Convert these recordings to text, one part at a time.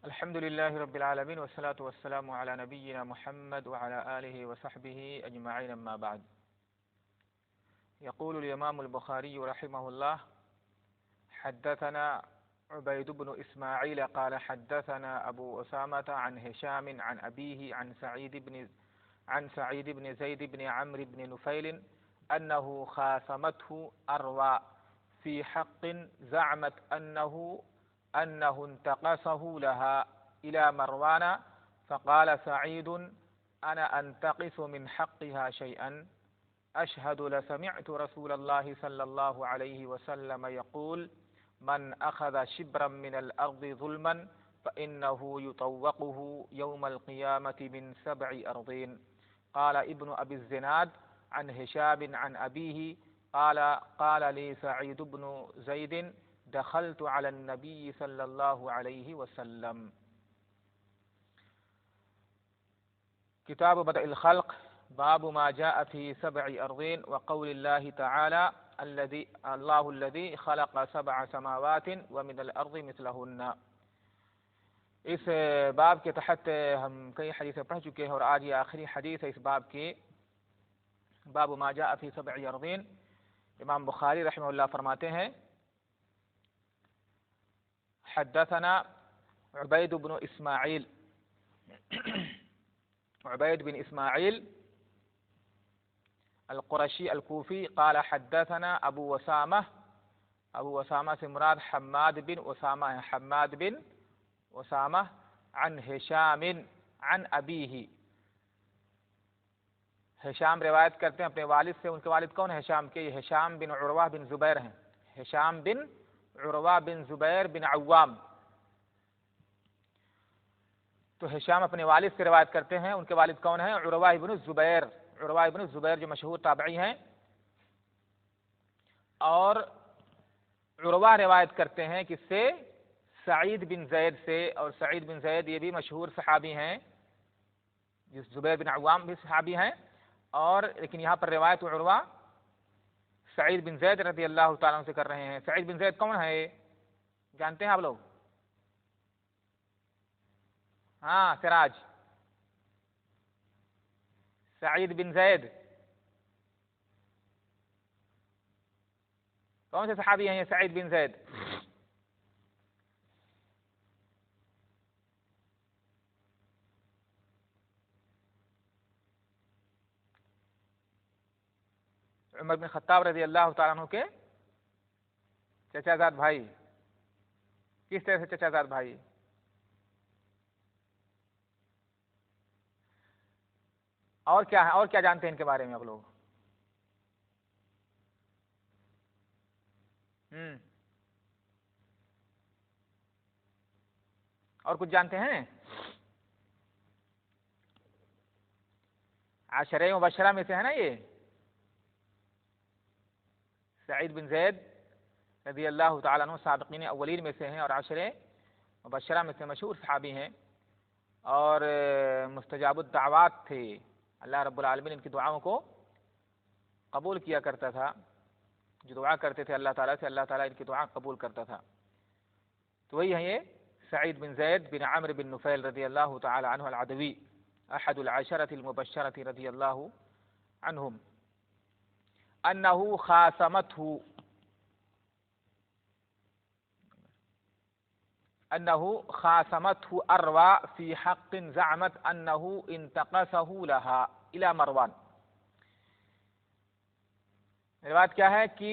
الحمد لله رب العالمين والصلاة والسلام على نبينا محمد وعلى آله وصحبه أجمعين أما بعد. يقول الإمام البخاري رحمه الله: حدثنا عبيد بن إسماعيل قال حدثنا أبو أسامة عن هشام عن أبيه عن سعيد بن زيد بن عمرو بن نفيل أنه خاصمته أروى في حق زعمت أنه انتقصه لها إلى مروان، فقال سعيد: أنا أنتقص من حقها شيئا أشهد لسمعت رسول الله صلى الله عليه وسلم يقول: من أخذ شبرا من الأرض ظلما فإنه يطوقه يوم القيامة من 7 أرضين. قال ابن أبي الزناد عن هشام عن أبيه قال لي سعيد بن زيد: دخلت على النبي صلى الله عليه وسلم. کتاب بدء الخلق، باب ما جاء في 7 أرضين وقول الله تعالى: الله الذي خلق 7 سماوات ومن الأرض مثلهن. اس باب کے تحت ہم کئی حدیثیں پڑھ چکے ہیں اور آج یہ آخری حدیث ہے اس باب کی. باب ما جاء في 7 أرضين. امام بخاری رحمہ اللہ فرماتے ہیں: حدثنا عبید بن اسماعیل عبید بن اسماعیل القرشی الکوفی قال حدثنا ابو اسامہ سے مراد حماد بن اسامہ ہے، حماد بن اسامہ عن ہشام عن ابیہ. ہشام روایت کرتے ہیں اپنے والد سے. ان کے والد کون ہیں ہشام کے؟ یہ ہشام بن عروہ بن زبیر ہیں. ہشام بن عروہ بن زبیر بن عوام. تو ہشام اپنے والد سے روایت کرتے ہیں. ان کے والد کون ہیں؟ عروہ بن الزبیر. عروہ بن الزبیر جو مشہور تابعی ہیں. اور عروہ روایت کرتے ہیں کس سے؟ سعید بن زید سے. اور سعید بن زید یہ بھی مشہور صحابی ہیں، جس زبیر بن عوام بھی صحابی ہیں. اور لیکن یہاں پر روایت عروہ سعید بن زید رضی اللہ تعالیٰ عنہ سے کر رہے ہیں. سعید بن زید کون ہے جانتے ہیں آپ لوگ؟ ہاں سراج. سعید بن زید کون سے صحابی ہیں یہ سعید بن زید؟ عمر بن خطاب رضی اللہ تعالیٰ عنہ کے چچا زاد بھائی. کس طرح سے چچا زاد بھائی؟ اور کیا ہے؟ اور کیا جانتے ہیں ان کے بارے میں آپ لوگ؟ اور کچھ جانتے ہیں؟ عشرہ مبشرہ میں سے ہے نا یہ. سعید بن زید رضی اللہ تعالیٰ عنہ سابقین اولین میں سے ہیں اور عشرہ مبشرہ میں سے مشہور صحابی ہیں اور مستجاب الدعوات تھے. اللہ رب العالمین ان کی دعاؤں کو قبول کیا کرتا تھا. جو دعا کرتے تھے اللہ تعالیٰ سے، اللہ تعالیٰ ان کی دعا قبول کرتا تھا. تو وہی ہیں یہ سعید بن زید بن عمرو بن نفیل رضی اللہ تعالیٰ عنہ العدوی، احد العشرة المبشرة رضی اللہ عنہم. انه خاصمته اروى في حق زعمت انه انتقصه لها الى مروان. روایت کیا ہے کہ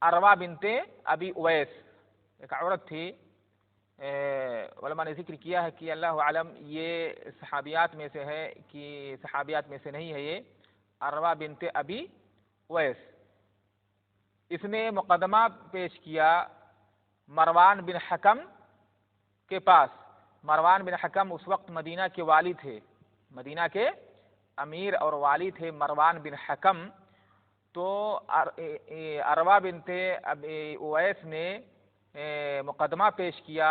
اروہ بنت ابی اویس ایک عورت تھی. علماء نے ذکر کیا ہے کہ اللہ عالم یہ صحابیات میں سے ہے کہ صحابیات میں سے نہیں ہے. یہ اروہ بنت ابی اویس، اس نے مقدمہ پیش کیا مروان بن حکم کے پاس. مروان بن حکم اس وقت مدینہ کے والی تھے، مدینہ کے امیر اور والی تھے مروان بن حکم. تو اروہ بنت ابی اویس نے مقدمہ پیش کیا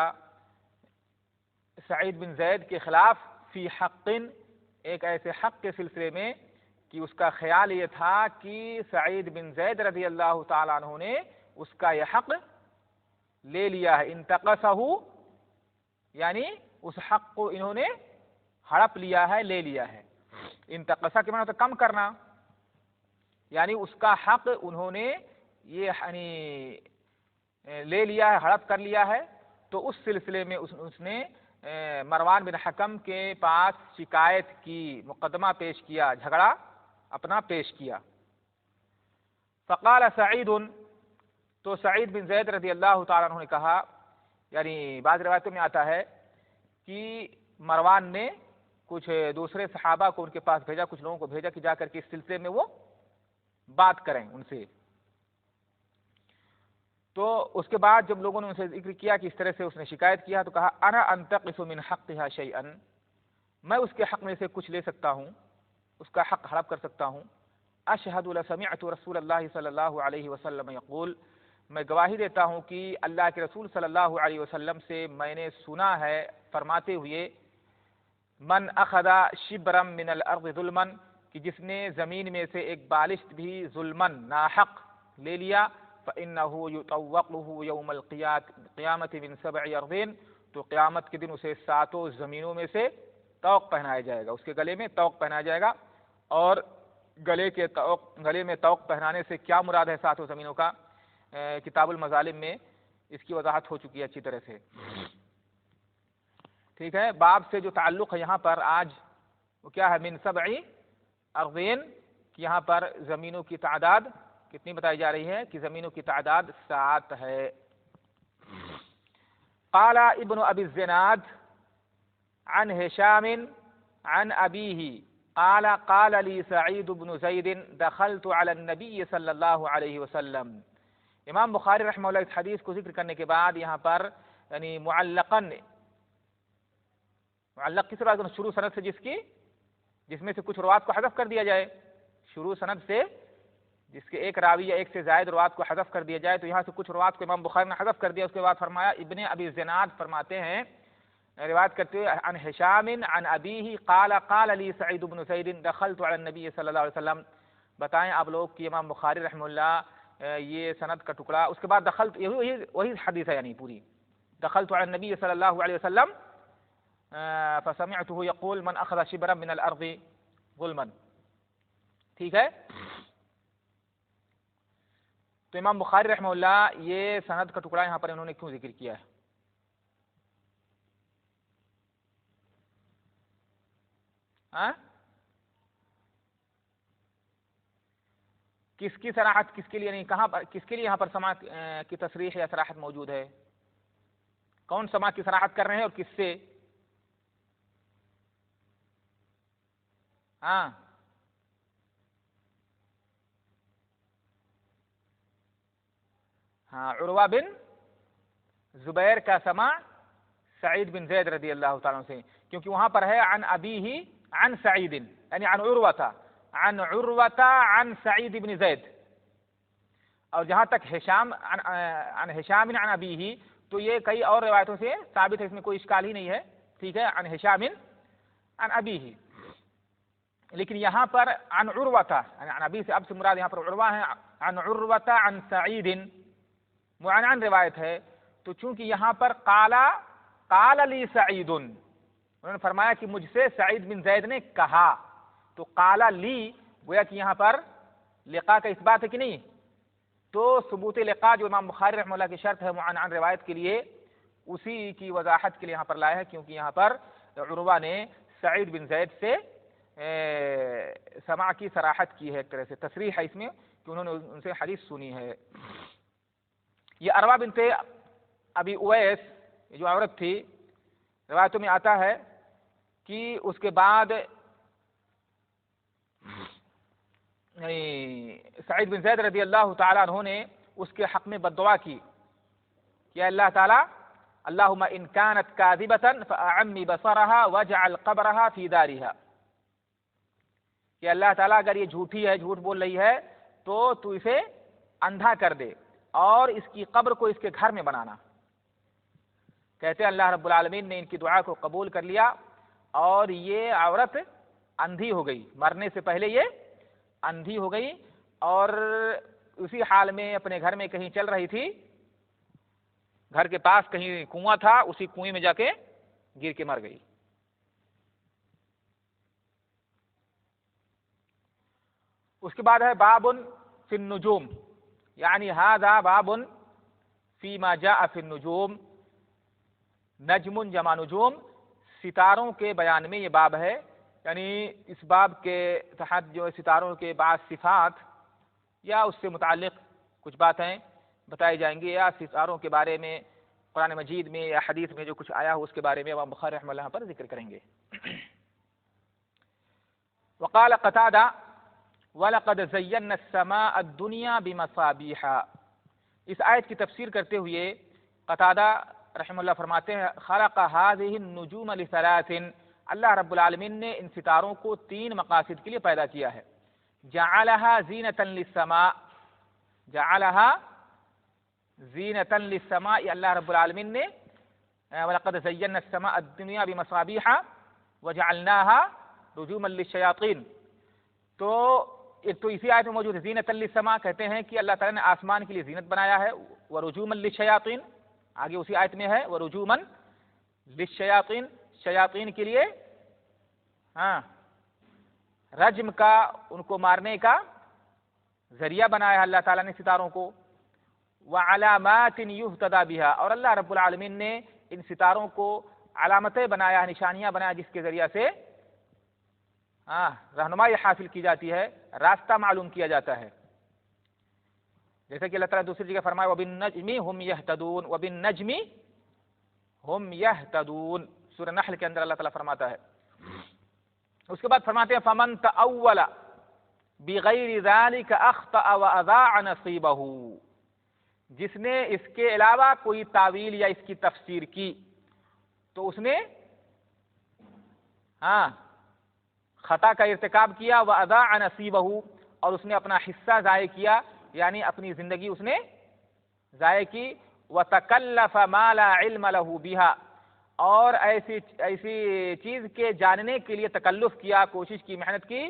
سعید بن زید کے خلاف فی حق، ایک ایسے حق کے سلسلے میں کہ اس کا خیال یہ تھا کہ سعید بن زید رضی اللہ تعالیٰ عنہ نے اس کا یہ حق لے لیا ہے. انتقصہ یعنی اس حق کو انہوں نے ہڑپ لیا ہے، لے لیا ہے۔ انتقصہ کے معنی ہوتا ہے کم کرنا، یعنی اس کا حق انہوں نے یہ یعنی لے لیا ہے، ہڑپ کر لیا ہے۔ تو اس سلسلے میں اس نے مروان بن حکم کے پاس شکایت کی، مقدمہ پیش کیا، جھگڑا اپنا پیش کیا۔ فقال سعید، تو سعید بن زید رضی اللہ تعالیٰ عنہ نے کہا، یعنی بعض روایتوں میں آتا ہے کہ مروان نے کچھ دوسرے صحابہ کو ان کے پاس بھیجا، کچھ لوگوں کو بھیجا کہ جا کر کے اس سلسلے میں وہ بات کریں ان سے۔ تو اس کے بعد جب لوگوں نے ان سے ذکر کیا کہ اس طرح سے اس نے شکایت کیا، تو کہا انا انتقص من حقها شيئا، میں اس کے حق میں سے کچھ لے سکتا ہوں، اس کا حق ہڑپ کر سکتا ہوں۔ اشہد لسمعت رسول اللہ صلی اللہ علیہ وسلم یقول، میں گواہی دیتا ہوں کہ اللہ کے رسول صلی اللہ علیہ وسلم سے میں نے سنا ہے فرماتے ہوئے، من اخذ شبرا من الارض ظلما، کہ جس نے زمین میں سے ایک بالشت بھی ظلما ناحق لے لیا، فإنه يطوقه يوم القیامة من 7 أرض، تو قیامت کے دن اسے 7 زمینوں میں سے طوق پہنایا جائے گا، اس کے گلے میں طوق پہنایا جائے گا۔ اور گلے میں طوق پہنانے سے کیا مراد ہے 7 زمینوں کا، کتاب المظالم میں اس کی وضاحت ہو چکی ہے اچھی طرح سے، ٹھیک ہے۔ باب سے جو تعلق ہے یہاں پر آج وہ کیا ہے، من 7 أرضین، کہ یہاں پر زمینوں کی تعداد کتنی بتائی جا رہی ہے، کہ زمینوں کی تعداد 7 ہے۔ قال ابن ابی الزناد عن هشام عن ابیہ قال قال لي سعید بن زید دخلت على النبی صلی اللہ علیہ وسلم۔ امام بخاری رحمہ اللہ اس حدیث کو ذکر کرنے کے بعد یہاں پر یعنی معلق کس طرح شروع سند سے جس میں سے کچھ روات کو حذف کر دیا جائے، شروع سند سے جس کے ایک راوی یا ایک سے زائد روات کو حذف کر دیا جائے، تو یہاں سے کچھ روات کو امام بخاری نے حذف کر دیا۔ اس کے بعد فرمایا ابن ابی الزناد فرماتے ہیں روایت کرتے ہوئے عن ہشام عن ابیہ قال قال لی سعید بن زید دخلت علی النبی صلی اللہ علیہ وسلم۔ بتائیں آپ لوگ کہ امام بخاری رحمہ اللہ یہ سند کا ٹکڑا، اس کے بعد دخلت، وہی حدیث ہے یعنی پوری، دخلت علی النبی صلی اللہ علیہ وسلم فسمعته يقول من اخذ شبرا من الارض ظلما، ٹھیک ہے۔ تو امام بخاری رحمہ اللہ یہ سند کا ٹکڑا یہاں پر انہوں نے کیوں ذکر کیا ہے؟ کس کی صراحت، کس کے لیے نہیں، کہاں پر، کس کے لیے یہاں پر سماع کی تصریح یا صراحت موجود ہے؟ کون سماع کی صراحت کر رہے ہیں اور کس سے؟ ہاں عروہ بن زبیر کا سماع سعید بن زید رضی اللہ تعالیٰ عنہ سے، کیونکہ وہاں پر ہے عن ابیہ عن سعید، یعنی عن عروہ عن سعید بن زید، اور جہاں تک ہشام عن ہشام عن ابیہ، تو یہ کئی اور روایتوں سے ثابت ہے، اس میں کوئی اشکال ہی نہیں ہے، ٹھیک ہے، عن ہشام عن ابیہ۔ لیکن یہاں پر عن عروہ، عن ابی سے اب سے مراد یہاں پر عروہ ہے، عن عروہ عن سعید معنعن روایت ہے، تو چونکہ یہاں پر قال لی سعید، انہوں نے فرمایا کہ مجھ سے سعید بن زید نے کہا، تو قال لی گویا کہ یہاں پر لقاء کا اس بات ہے کہ نہیں، تو ثبوت لقاء جو امام بخاری رحمہ اللہ کی شرط ہے معنعن روایت کے لیے، اسی کی وضاحت کے لیے یہاں پر لایا ہے، کیونکہ یہاں پر عروہ نے سعید بن زید سے سماع کی صراحت کی ہے، ایک طرح سے تصریح ہے اس میں کہ انہوں نے ان سے حدیث سنی ہے۔ یہ اروا بنت ابی اویس جو عورت تھی، روایتوں میں آتا ہے کہ اس کے بعد سعید بن زید رضی اللہ تعالیٰ عنہ نے اس کے حق میں بد دعا کی کہ اللہ تعالیٰ اللہم ان کانت کاذبۃ فاعمی بصرها واجعل قبرها فی دارها، کہ اللہ تعالیٰ اگر یہ جھوٹی ہے، جھوٹ بول رہی ہے، تو اسے اندھا کر دے اور اس کی قبر کو اس کے گھر میں بنانا۔ کہتے ہیں اللہ رب العالمین نے ان کی دعا کو قبول کر لیا اور یہ عورت اندھی ہو گئی، مرنے سے پہلے یہ اندھی ہو گئی، اور اسی حال میں اپنے گھر میں کہیں چل رہی تھی، گھر کے پاس کہیں کنواں تھا، اسی کنویں میں جا کے گر کے مر گئی. اس کے بعد ہے باب فی النجوم، یعنی ھذا باب فیما جاء فی النجوم، نجم جمع نجوم، ستاروں کے بیان میں یہ باب ہے. یعنی اس باب کے تحت جو ستاروں کے بعض صفات یا اس سے متعلق کچھ باتیں بتائی جائیں گی، یا ستاروں کے بارے میں قرآن مجید میں یا حدیث میں جو کچھ آیا ہو اس کے بارے میں امام بخاری رحمہ اللہ پر ذکر کریں گے. وقال قتادہ وَلَقَدْ زَيَّنَّا السَّمَاءَ الدُّنْيَا بِمَصَابِيحَ. اس آیت کی تفسیر کرتے ہوئے قتادہ رحمہ اللہ فرماتے ہیں خلق هذه النجوم لثلاث، اللہ رب العالمین نے ان ستاروں کو 3 مقاصد کے لیے پیدا کیا ہے. جعلها زینة للسماء، جعلها زینة للسماء، اللہ رب العالمین نے وَلَقَدْ زَيَّنَّا السَّمَاءَ الدُّنْيَا بِمَصَابِيحَ وَجَعَلْنَاهَا رُجُومًا لِلشَّيَاطِينِ. تو ایک تو اسی آیت میں موجود ہے زینة للسماء، کہتے ہیں کہ اللہ تعالیٰ نے آسمان کے لیے زینت بنایا ہے. ورجوما للشیاطین، آگے اسی آیت میں ہے ورجوما للشیاطین، شیاطین کے لیے رجم کا، ان کو مارنے کا ذریعہ بنایا ہے اللہ تعالیٰ نے ستاروں کو. وعلامات یہتدی بہا، اور اللہ رب العالمین نے ان ستاروں کو علامتیں بنایا، نشانیاں بنایا جس کے ذریعہ سے رہنمائی حاصل کی جاتی ہے، راستہ معلوم کیا جاتا ہے. جیسے کہ اللہ تعالیٰ دوسری جگہ فرمایا وَبِالنَّجْمِ هُمْ يَهْتَدُونَ، وَبِالنَّجْمِ هُمْ يَهْتَدُونَ، سورہ نحل کے اندر اللہ تعالیٰ فرماتا ہے. اس کے بعد فرماتے ہیں فَمَنْ تَأَوَّلَ بِغَيْرِ ذَلِكَ أَخْطَأَ وَأَضَاعَ نَصِيبَهُ، جس نے اس کے علاوہ کوئی تعویل یا اس کی تفسیر کی تو اس نے خطا کا ارتکاب کیا. وَأَضَاعَ نَصِيبَهُ، اور اس نے اپنا حصہ ضائع کیا، یعنی اپنی زندگی اس نے ضائع کی. وَتَكَلَّفَ مَا لَا عِلْمَ لَهُ بِهَا، اور ایسی چیز کے جاننے کے لیے تکلف کیا، کوشش کی، محنت کی،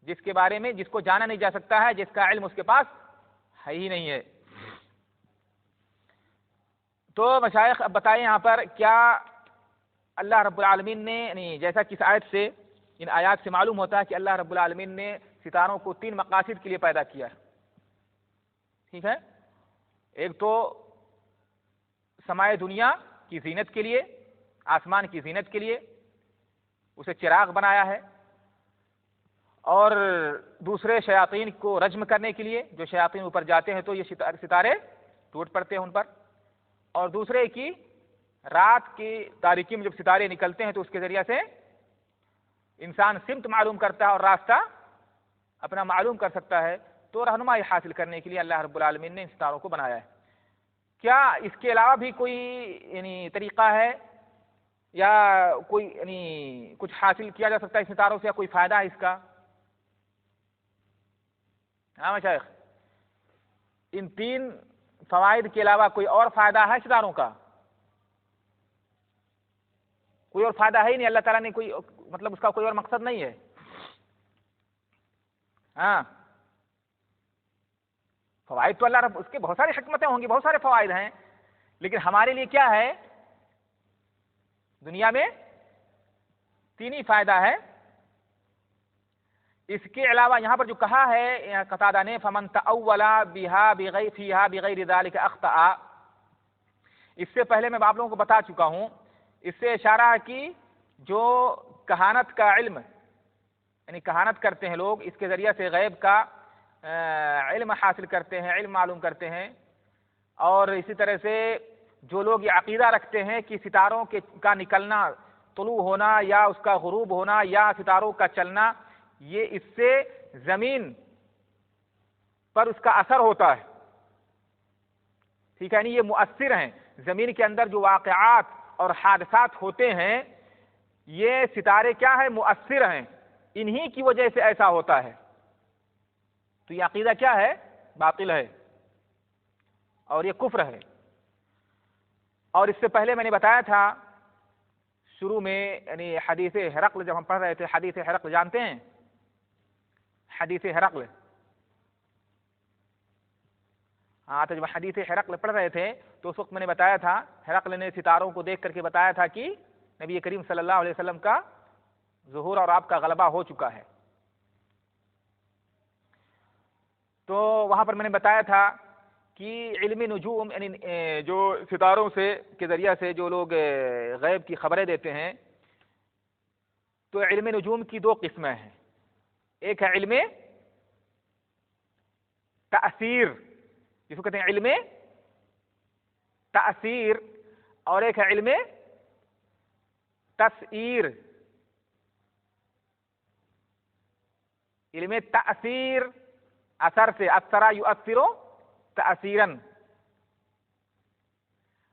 جس کے بارے میں جس کو جانا نہیں جا سکتا ہے، جس کا علم اس کے پاس ہے ہی نہیں ہے. تو مشائخ اب بتائیں یہاں پر کیا اللہ رب العالمین نے، یعنی جیسا کہ اس آیت سے، ان آیات سے معلوم ہوتا ہے کہ اللہ رب العالمین نے ستاروں کو 3 مقاصد کے لیے پیدا کیا ہے. ٹھیک ہے، ایک تو سمائے دنیا کی زینت کے لیے، آسمان کی زینت کے لیے اسے چراغ بنایا ہے، اور دوسرے شیاطین کو رجم کرنے کے لیے، جو شیاطین اوپر جاتے ہیں تو یہ ستارے ٹوٹ پڑتے ہیں ان پر. اور دوسرے کی رات کی تاریکی میں جب ستارے نکلتے ہیں تو اس کے ذریعے سے انسان سمت معلوم کرتا ہے اور راستہ اپنا معلوم کر سکتا ہے. تو رہنمائی حاصل کرنے کے لیے اللہ رب العالمین نے ان ستاروں کو بنایا ہے. کیا اس کے علاوہ بھی کوئی یعنی طریقہ ہے یا کوئی یعنی کچھ حاصل کیا جا سکتا ہے ستاروں سے، یا کوئی فائدہ ہے اس کا؟ مشائخ، ان 3 فوائد کے علاوہ کوئی اور فائدہ ہے ستاروں کا؟ کوئی اور فائدہ ہے ہی نہیں. اللہ تعالیٰ نے کوئی مطلب اس کا کوئی اور مقصد نہیں ہے. فوائد تو اللہ رب، اس کے بہت ساری حکمتیں ہوں گی، بہت سارے فوائد ہیں، لیکن ہمارے لیے کیا ہے دنیا میں 3 ہی فائدہ ہے. اس کے علاوہ یہاں پر جو کہا ہے قتادہ نے فمن تأول بها فيها بغیر ذلك اخطأ، اس سے پہلے میں آپ لوگوں کو بتا چکا ہوں، اس سے اشارہ ہے کہ جو کہانت کا علم، یعنی کہانت کرتے ہیں لوگ، اس کے ذریعے سے غیب کا علم حاصل کرتے ہیں، علم معلوم کرتے ہیں. اور اسی طرح سے جو لوگ یہ عقیدہ رکھتے ہیں کہ ستاروں کا نکلنا، طلوع ہونا، یا اس کا غروب ہونا، یا ستاروں کا چلنا، یہ اس سے زمین پر اس کا اثر ہوتا ہے. ٹھیک ہے، یعنی یہ مؤثر ہیں. زمین کے اندر جو واقعات اور حادثات ہوتے ہیں، یہ ستارے کیا ہے؟ مؤثر ہیں، انہی کی وجہ سے ایسا ہوتا ہے. تو یہ عقیدہ کیا ہے؟ باطل ہے، اور یہ کفر ہے. اور اس سے پہلے میں نے بتایا تھا شروع میں، یعنی حدیث ہرقل جب ہم پڑھ رہے تھے، حدیث ہرقل جانتے ہیں؟ حدیث ہرقل، تو جب حدیث ہرقل پڑھ رہے تھے تو اس وقت میں نے بتایا تھا ہرقل نے ستاروں کو دیکھ کر کے بتایا تھا کہ نبی کریم صلی اللہ علیہ وسلم کا ظہور اور آپ کا غلبہ ہو چکا ہے۔ تو وہاں پر میں نے بتایا تھا کہ علم نجوم یعنی جو ستاروں سے کے ذریعہ سے جو لوگ غیب کی خبریں دیتے ہیں، تو علم نجوم کی دو قسمیں ہیں۔ ایک ہے علم تأثیر، جس کو کہتے ہیں علم تأثیر، اور ایک ہے علم تسعیر۔ علم تأثیر اثر سے، اثر یؤثر تأثیرا،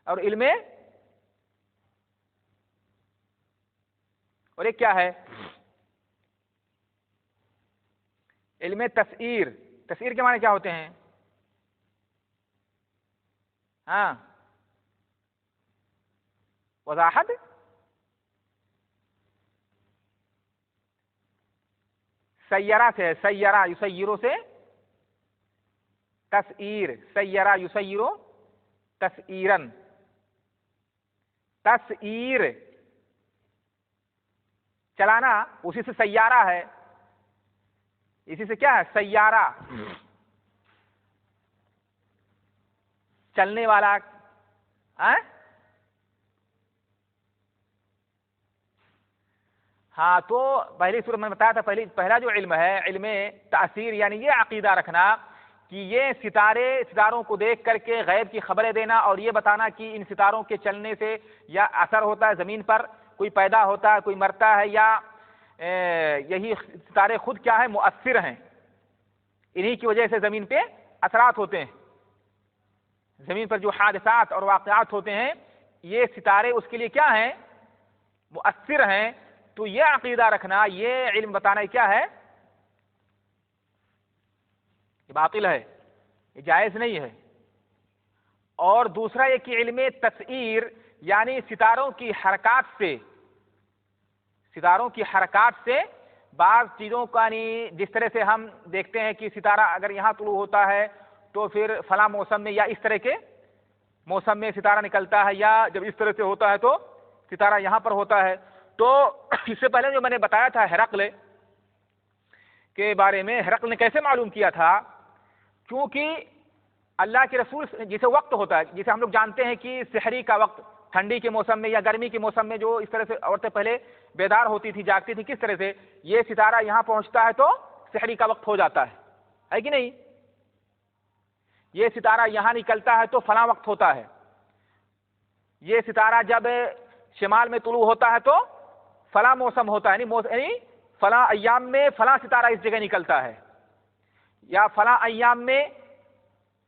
اور علم اور ایک کیا ہے؟ علم تسعیر۔ تسعیر کے معنی کیا ہوتے ہیں؟ ہاں وضاحت؟ سیرہ سے ہے، سیرہ یسیرو سے تسعیر، سیرہ یسیرو تسعیرن۔ تسعیر چلانا، اسی سے سیارہ ہے، اسی سے کیا ہے؟ سیارہ، چلنے والا۔ ہاں تو پہلی صورت میں بتایا تھا، پہلا جو علم ہے علم تأثیر، یعنی یہ عقیدہ رکھنا کہ یہ ستاروں کو دیکھ کر کے غیب کی خبریں دینا اور یہ بتانا کہ ان ستاروں کے چلنے سے یا اثر ہوتا ہے زمین پر، کوئی پیدا ہوتا ہے، کوئی مرتا ہے، یا یہی ستارے خود کیا ہے؟ مؤثر ہیں، انہی کی وجہ سے زمین پہ اثرات ہوتے ہیں، زمین پر جو حادثات اور واقعات ہوتے ہیں یہ ستارے اس کے لیے کیا ہیں؟ مؤثر ہیں۔ تو یہ عقیدہ رکھنا، یہ علم بتانا کیا ہے؟ یہ باطل ہے، یہ جائز نہیں ہے۔ اور دوسرا یہ کہ علم تسعیر، یعنی ستاروں کی حرکات سے بعض چیزوں کا، یعنی جس طرح سے ہم دیکھتے ہیں کہ ستارہ اگر یہاں طلوع ہوتا ہے تو پھر فلاں موسم میں یا اس طرح کے موسم میں ستارہ نکلتا ہے، یا جب اس طرح سے ہوتا ہے تو ستارہ یہاں پر ہوتا ہے۔ تو اس سے پہلے جو میں نے بتایا تھا ہرقل کے بارے میں، ہرقل نے کیسے معلوم کیا تھا؟ کیونکہ اللہ کے رسول جسے وقت ہوتا ہے، جسے ہم لوگ جانتے ہیں کہ سحری کا وقت، ٹھنڈی کے موسم میں یا گرمی کے موسم میں جو اس طرح سے عورتیں پہلے بیدار ہوتی تھی، جاگتی تھی، کس طرح سے یہ ستارہ یہاں پہنچتا ہے تو سحری کا وقت ہو جاتا ہے کہ نہیں؟ یہ ستارہ یہاں نکلتا ہے تو فلاں وقت ہوتا ہے، یہ ستارہ جب شمال میں طلوع ہوتا ہے تو فلاں موسم ہوتا ہے، یعنی فلاں ایام میں فلاں ستارہ اس جگہ نکلتا ہے، یا فلاں ایام میں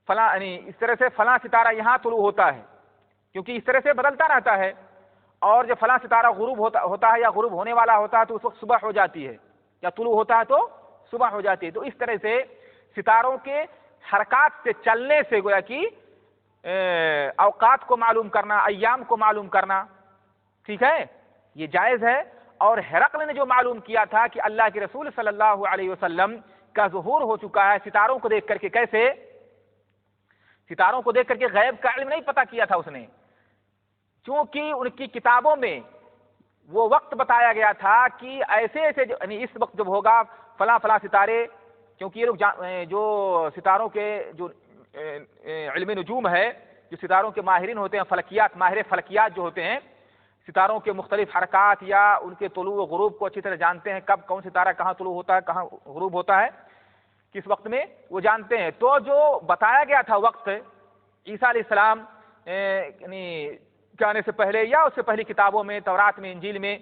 فلاں، یعنی اس طرح سے فلاں ستارہ یہاں طلوع ہوتا ہے، کیونکہ اس طرح سے بدلتا رہتا ہے۔ اور جب فلاں ستارہ غروب ہوتا ہے یا غروب ہونے والا ہوتا ہے تو اس وقت صبح ہو جاتی ہے، یا طلوع ہوتا ہے تو صبح ہو جاتی ہے۔ تو اس طرح سے ستاروں کے حرکات سے، چلنے سے گویا کہ اوقات کو معلوم کرنا، ایام کو معلوم کرنا، ٹھیک ہے، یہ جائز ہے۔ اور ہرقل نے جو معلوم کیا تھا کہ اللہ کے رسول صلی اللہ علیہ وسلم کا ظہور ہو چکا ہے ستاروں کو دیکھ کر کے، کیسے؟ ستاروں کو دیکھ کر کے غیب کا علم نہیں پتا کیا تھا اس نے، چونکہ ان کی کتابوں میں وہ وقت بتایا گیا تھا کہ ایسے ایسے یعنی اس وقت جب ہوگا فلاں فلاں ستارے، کیونکہ یہ لوگ جو ستاروں کے جو علم نجوم ہے، جو ستاروں کے ماہرین ہوتے ہیں، فلکیات، ماہر فلکیات جو ہوتے ہیں، ستاروں کے مختلف حرکات یا ان کے طلوع و غروب کو اچھی طرح جانتے ہیں، کب کون ستارہ کہاں طلوع ہوتا ہے، کہاں غروب ہوتا ہے، کس وقت میں، وہ جانتے ہیں۔ تو جو بتایا گیا تھا وقت عیسیٰ علیہ السلام یعنی جانے سے پہلے یا اس سے پہلی کتابوں میں، تورات میں، انجیل میں،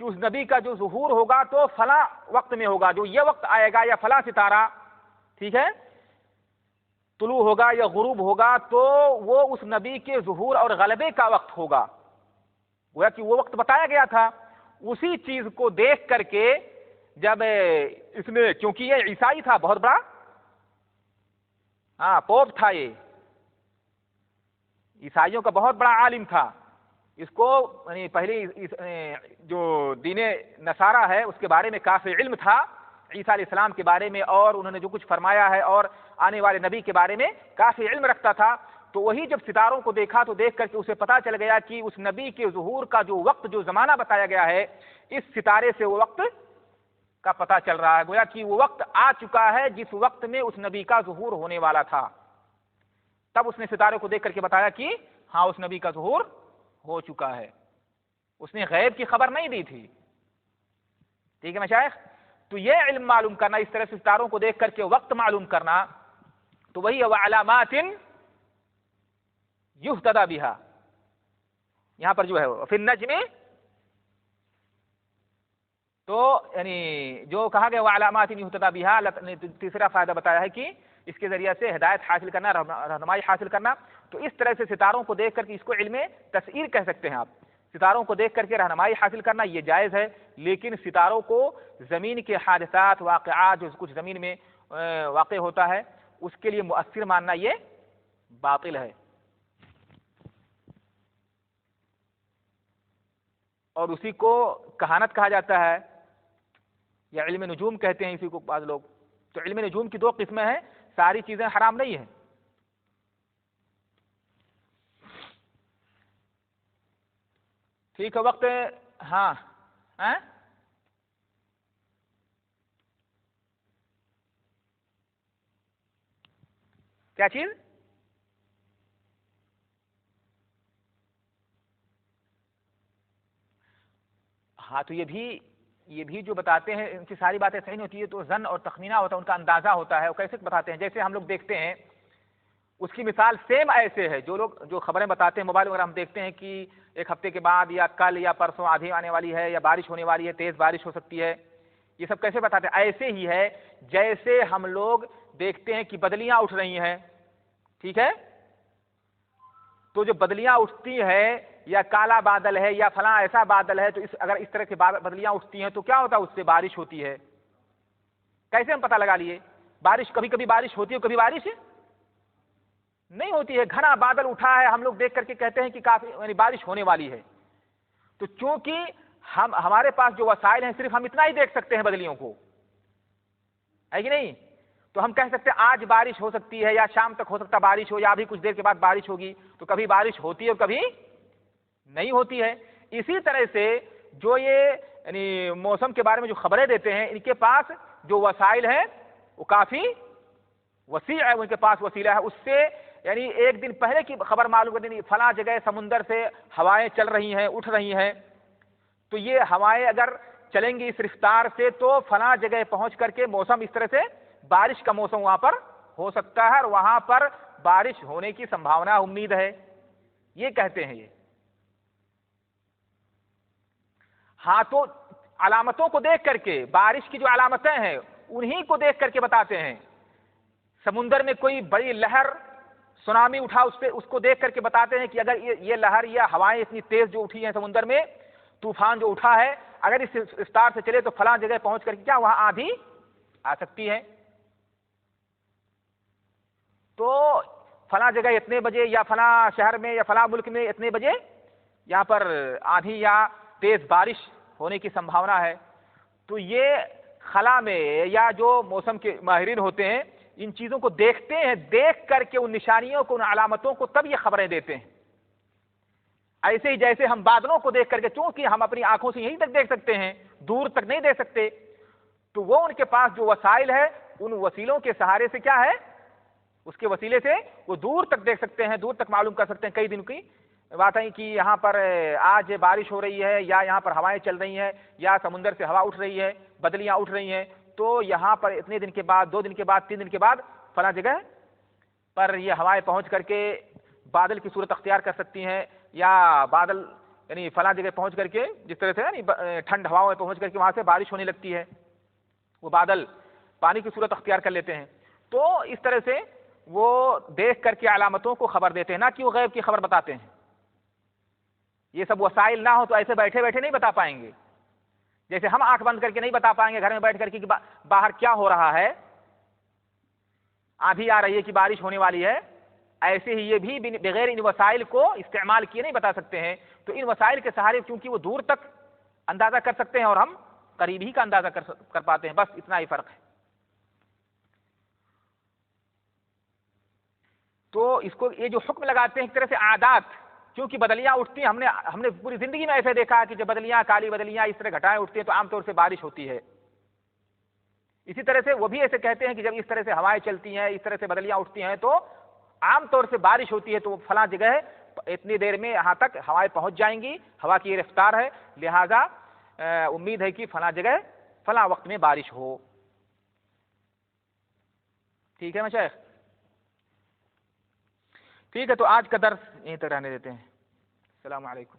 کہ اس نبی کا جو ظہور ہوگا تو فلاں وقت میں ہوگا، جو یہ وقت آئے گا یا فلاں ستارہ، ٹھیک ہے، طلوع ہوگا یا غروب ہوگا، تو وہ اس نبی کے ظہور اور غلبے کا وقت ہوگا، گویا کہ وہ وقت بتایا گیا تھا۔ اسی چیز کو دیکھ کر کے جب اس میں، کیونکہ یہ عیسائی تھا، بہت بڑا پوپ تھا، یہ عیسائیوں کا بہت بڑا عالم تھا، اس کو یعنی پہلی جو دین نصارہ ہے اس کے بارے میں کافی علم تھا، عیسیٰ علیہ السلام کے بارے میں، اور انہوں نے جو کچھ فرمایا ہے اور آنے والے نبی کے بارے میں کافی علم رکھتا تھا۔ تو وہی جب ستاروں کو دیکھا تو دیکھ کر کے اسے پتا چل گیا کہ اس نبی کے ظہور کا جو وقت جو زمانہ بتایا گیا ہے اس ستارے سے وہ وقت کا پتہ چل رہا ہے، گویا کہ وہ وقت آ چکا ہے جس وقت میں اس نبی کا ظہور ہونے والا تھا۔ تب اس نے ستارے کو دیکھ کر کے بتایا کہ ہاں اس نبی کا ظہور ہو چکا ہے، اس نے غیب کی خبر نہیں دی تھی۔ ٹھیک ہے مشائخ، تو یہ علم معلوم کرنا، اس طرح سے ستاروں کو دیکھ کر کے وقت معلوم کرنا، تو وہی وعلامات یہتدی بہا، یہاں پر جو ہے فی النجم، تو یعنی جو کہا گیا وعلامات یہتدی بہا، نے تیسرا فائدہ بتایا ہے کہ اس کے ذریعے سے ہدایت حاصل کرنا، رہنمائی حاصل کرنا۔ تو اس طرح سے ستاروں کو دیکھ کر کے اس کو علم تسعیر کہہ سکتے ہیں آپ، ستاروں کو دیکھ کر کے رہنمائی حاصل کرنا یہ جائز ہے، لیکن ستاروں کو زمین کے حادثات واقعات جو کچھ زمین میں واقع ہوتا ہے اس کے لیے مؤثر ماننا یہ باطل ہے۔ اور اسی کو کہانت کہا جاتا ہے یا علم نجوم کہتے ہیں اسی کو بعض لوگ۔ تو علم نجوم کی دو قسمیں ہیں، ساری چیزیں حرام نہیں ہیں۔ ٹھیک ہے، وقت ہاں کیا چیز؟ ہاں تو یہ بھی جو بتاتے ہیں ان کی ساری باتیں صحیح نہیں ہوتی ہے، تو ظن اور تخمینہ ہوتا ہے، ان کا اندازہ ہوتا ہے، وہ کیسے بتاتے ہیں؟ جیسے ہم لوگ دیکھتے ہیں اس کی مثال سیم ایسے ہے، جو لوگ جو خبریں بتاتے ہیں موبائل وغیرہ ہم دیکھتے ہیں کہ ایک ہفتے کے بعد یا کل یا پرسوں آندھی آنے والی ہے یا بارش ہونے والی ہے، تیز بارش ہو سکتی ہے، یہ سب کیسے بتاتے ہیں؟ ایسے ہی ہے جیسے ہم لوگ دیکھتے ہیں کہ بدلیاں اٹھ رہی ہیں، ٹھیک ہے، تو جو بدلیاں اٹھتی ہیں یا کالا بادل ہے یا فلاں ایسا بادل ہے، تو اگر اس طرح کی بدلیاں اٹھتی ہیں تو کیا ہوتا ہے؟ اس سے بارش ہوتی ہے۔ کیسے ہم پتہ لگا لیے؟ بارش کبھی کبھی بارش ہوتی ہے، کبھی بارش نہیں ہوتی ہے، گھنا بادل اٹھا ہے، ہم لوگ دیکھ کر کے کہتے ہیں کہ کافی یعنی بارش ہونے والی ہے۔ تو چونکہ ہمارے پاس جو وسائل ہیں صرف ہم اتنا ہی دیکھ سکتے ہیں بدلیوں کو، ہے کہ نہیں؟ تو ہم کہہ سکتے ہیں آج بارش ہو سکتی ہے یا شام تک ہو سکتا بارش ہو یا ابھی کچھ دیر کے بعد بارش ہوگی، تو کبھی بارش ہوتی ہے اور کبھی نہیں ہوتی ہے۔ اسی طرح سے جو یہ یعنی موسم کے بارے میں جو خبریں دیتے ہیں ان کے پاس جو وسائل ہیں وہ کافی وسیع ہے، ان کے پاس وسیلہ ہے، اس سے یعنی ایک دن پہلے کی خبر معلوم کر دیں فلاں جگہ سمندر سے ہوائیں چل رہی ہیں، اٹھ رہی ہیں، تو یہ ہوائیں اگر چلیں گی اس رفتار سے تو فلاں جگہ پہنچ کر کے موسم اس طرح سے بارش کا موسم وہاں پر ہو سکتا ہے اور وہاں پر بارش ہونے کی سمبھاونا امید ہے، یہ کہتے ہیں یہ۔ ہاں تو علامتوں کو دیکھ کر کے، بارش کی جو علامتیں ہیں انہی کو دیکھ کر کے بتاتے ہیں۔ سمندر میں کوئی بڑی لہر سونامی اٹھا، اس کو دیکھ کر کے بتاتے ہیں کہ اگر یہ لہر یا ہوائیں اتنی تیز جو اٹھی ہیں سمندر میں، طوفان جو اٹھا ہے، اگر اس رفتار سے چلے تو فلاں جگہ پہنچ کر کے کیا وہاں آندھی آ سکتی ہے، تو فلاں جگہ اتنے بجے یا فلاں شہر میں یا فلاں ملک میں اتنے بجے یہاں پر آندھی یا تیز بارش ہونے کی سمبھاونا ہے۔ تو یہ خلا میں یا جو موسم کے ماہرین ہوتے ہیں ان چیزوں کو دیکھتے ہیں، دیکھ کر کے ان نشانیوں کو، ان علامتوں کو تب یہ خبریں دیتے ہیں۔ ایسے ہی جیسے ہم بادلوں کو دیکھ کر کے، چونکہ ہم اپنی آنکھوں سے یہیں تک دیکھ سکتے ہیں، دور تک نہیں دیکھ سکتے، تو وہ ان کے پاس جو وسائل ہے ان وسیلوں کے سہارے سے کیا ہے، اس کے وسیلے سے وہ دور تک دیکھ سکتے ہیں، دور تک معلوم کر سکتے ہیں۔ کئی دن کی بات ہے کہ یہاں پر آج بارش ہو رہی ہے یا یہاں پر ہوائیں چل رہی ہیں یا سمندر سے ہوا اٹھ رہی ہے، بدلیاں اٹھ رہی ہیں، تو یہاں پر اتنے دن کے بعد، 2 دن کے بعد، 3 دن کے بعد فلاں جگہ پر یہ ہوائیں پہنچ کر کے بادل کی صورت اختیار کر سکتی ہیں، یا بادل یعنی فلاں جگہ پہنچ کر کے جس طرح سے یعنی ٹھنڈ ہواؤں میں پہنچ کر کے وہاں سے بارش ہونے لگتی ہے، وہ بادل پانی کی صورت اختیار کر لیتے ہیں۔ تو اس طرح سے وہ دیکھ کر کے علامتوں کو خبر دیتے ہیں، نہ کہ وہ غیب کی خبر بتاتے ہیں۔ یہ سب وسائل نہ ہو تو ایسے بیٹھے بیٹھے نہیں بتا پائیں گے، جیسے ہم آنکھ بند کر کے نہیں بتا پائیں گے گھر میں بیٹھ کر کے کہ باہر کیا ہو رہا ہے، آندھی آ رہی ہے کہ بارش ہونے والی ہے، ایسے ہی یہ بھی بغیر ان وسائل کو استعمال کیے نہیں بتا سکتے ہیں۔ تو ان وسائل کے سہارے کیونکہ وہ دور تک اندازہ کر سکتے ہیں اور ہم قریب ہی کا اندازہ کر پاتے ہیں، بس اتنا ہی فرق ہے۔ تو اس کو یہ جو حکم لگاتے ہیں ایک طرح سے عادات، کیونکہ بدلیاں اٹھتی ہیں، ہم نے پوری زندگی میں ایسے دیکھا کہ جب بدلیاں، کالی بدلیاں، اس طرح گھٹائیں اٹھتی ہیں تو عام طور سے بارش ہوتی ہے. اسی طرح سے وہ بھی ایسے کہتے ہیں کہ جب اس طرح سے ہوائیں چلتی ہیں، اس طرح سے بدلیاں اٹھتی ہیں تو عام طور سے بارش ہوتی ہے. تو فلاں جگہ اتنی دیر میں یہاں تک ہوائیں پہنچ جائیں گی، ہوا کی یہ رفتار ہے، لہذا امید ہے کہ فلاں جگہ فلاں وقت میں بارش ہو. ٹھیک ہے مشائخ؟ ٹھیک ہے، تو آج کا درس یہیں تک رہنے دیتے ہیں. السلام علیکم.